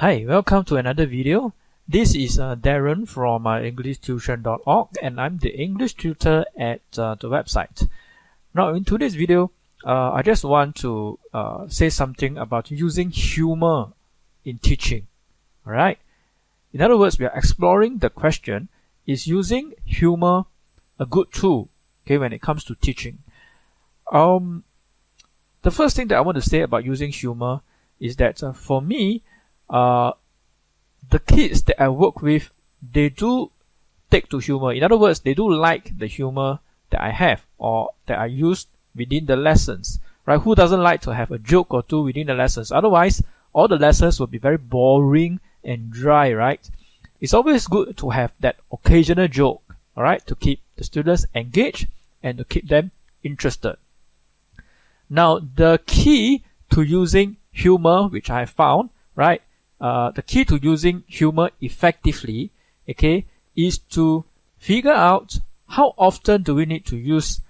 Hi, welcome to another video. This is Darren from EnglishTuition.org, and I'm the English tutor at the website. Now in today's video, I just want to say something about using humor in teaching. Alright? In other words, we are exploring the question, is using humor a good tool, okay, when it comes to teaching? The first thing that I want to say about using humor is that for me, the kids that I work with, they do take to humor. In other words, they do like the humor that I have or that I use within the lessons. Right? Who doesn't like to have a joke or two within the lessons? Otherwise, all the lessons will be very boring and dry, right? It's always good to have that occasional joke, alright, to keep the students engaged and to keep them interested. Now, the key to using humor, which I have found, right, the key to using humor effectively, okay, is to figure out how often do we need to use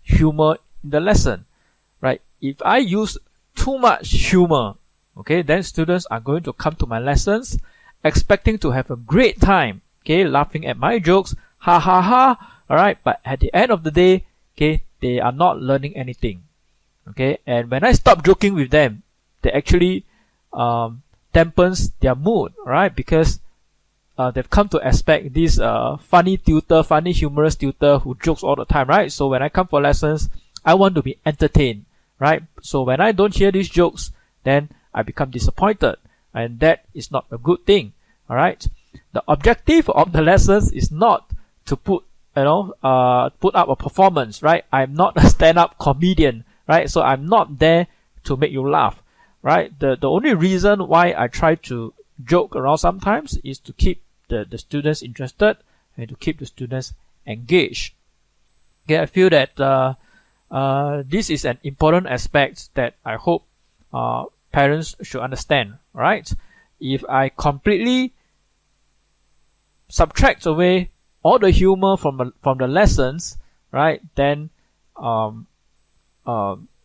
humor in the lesson, right? If I use too much humor, okay, then students are going to come to my lessons expecting to have a great time, okay, laughing at my jokes, ha ha ha, alright, but at the end of the day, okay, they are not learning anything, okay, and when I stop joking with them, they actually dampens their mood, right? Because they've come to expect this funny tutor, funny humorous tutor who jokes all the time, right? So when I come for lessons, I want to be entertained, right? So when I don't hear these jokes, then I become disappointed, and that is not a good thing, all right? The objective of the lessons is not to put up a performance, right? I'm not a stand-up comedian, right? So I'm not there to make you laugh. Right, the only reason why I try to joke around sometimes is to keep the students interested and to keep the students engaged. Okay, I feel that this is an important aspect that I hope parents should understand. Right, if I completely subtract away all the humor from the lessons, right, then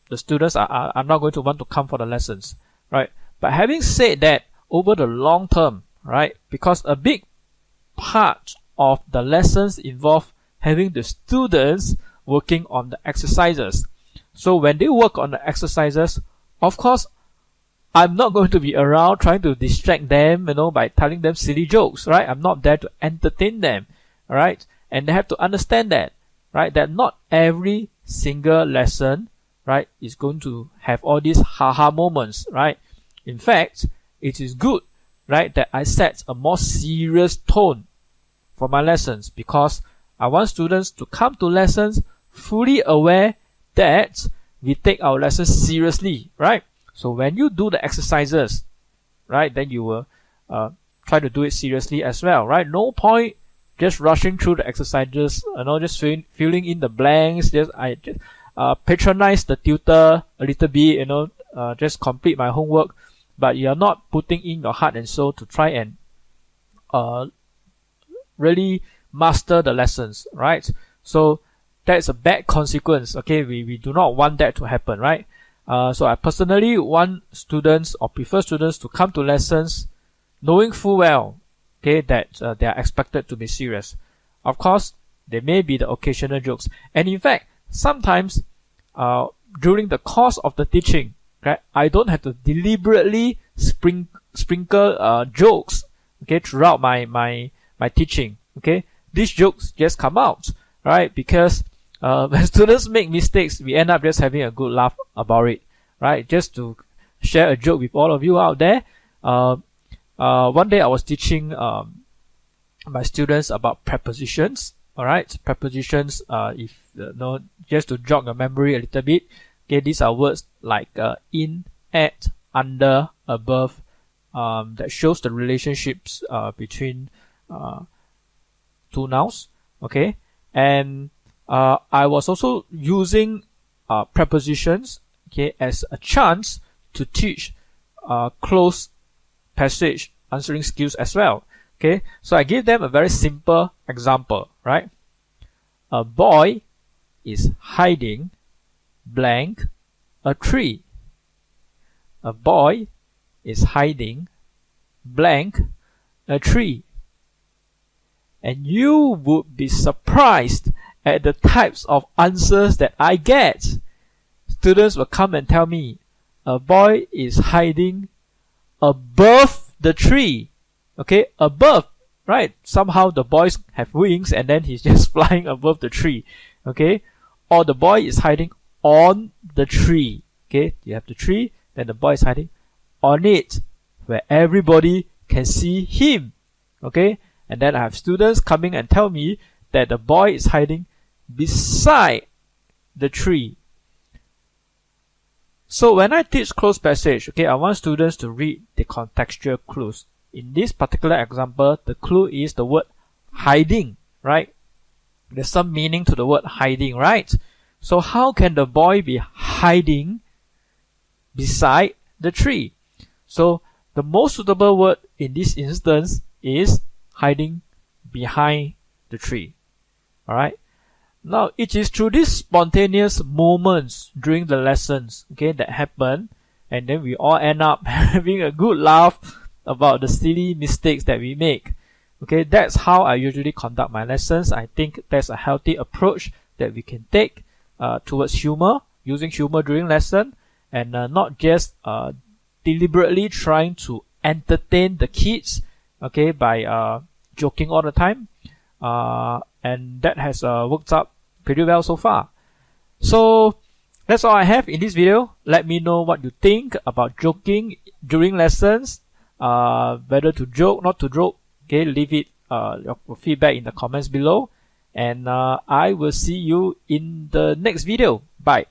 the students are not going to want to come for the lessons, right? But having said that, over the long term, right, because a big part of the lessons involve having the students working on the exercises. So when they work on the exercises, of course, I'm not going to be around trying to distract them, by telling them silly jokes, right? I'm not there to entertain them, right? And they have to understand that, right, that not every single lesson, right, is going to have all these haha moments, right? In fact, it is good, right, that I set a more serious tone for my lessons, because I want students to come to lessons fully aware that we take our lessons seriously, right? So when you do the exercises, right, then you will try to do it seriously as well, right? No point just rushing through the exercises, just filling in the blanks, patronize the tutor a little bit, just complete my homework, but you're not putting in your heart and soul to try and really master the lessons, right? So that's a bad consequence, okay? We do not want that to happen, right? So I personally want students or prefer students to come to lessons knowing full well, okay, that they are expected to be serious. Of course, there may be the occasional jokes, and in fact, sometimes during the course of the teaching, okay, I don't have to deliberately sprinkle jokes, okay, throughout my teaching, okay. These jokes just come out, right? Because when students make mistakes, we end up just having a good laugh about it, right? Just to share a joke with all of you out there. One day I was teaching my students about prepositions. Alright, prepositions, just to jog your memory a little bit, okay, these are words like in, at, under, above, that shows the relationships between two nouns, okay, and I was also using prepositions, okay, as a chance to teach close passage answering skills as well. Okay, so I give them a very simple example, right? A boy is hiding blank a tree. A boy is hiding blank a tree. And you would be surprised at the types of answers that I get. Students will come and tell me, a boy is hiding above the tree. Okay, above, right? Somehow the boys have wings and then he's just flying above the tree. Okay, or the boy is hiding on the tree. Okay, you have the tree, then the boy is hiding on it, where everybody can see him. Okay, and then I have students coming and tell me that the boy is hiding beside the tree. So when I teach closed passage, okay, I want students to read the contextual clues. In this particular example, the clue is the word hiding, right? There's some meaning to the word hiding, right? So how can the boy be hiding beside the tree? So the most suitable word in this instance is hiding behind the tree. Alright? Now, it is through these spontaneous moments during the lessons, okay, that happen, and then we all end up having a good laugh about the silly mistakes that we make. Okay, that's how I usually conduct my lessons. I think that's a healthy approach that we can take towards humor, using humor during lesson, and not just deliberately trying to entertain the kids, okay, by joking all the time. And that has worked out pretty well so far. So that's all I have in this video. Let me know what you think about joking during lessons, whether to joke, not to joke. Okay, leave it your feedback in the comments below, and I will see you in the next video. Bye.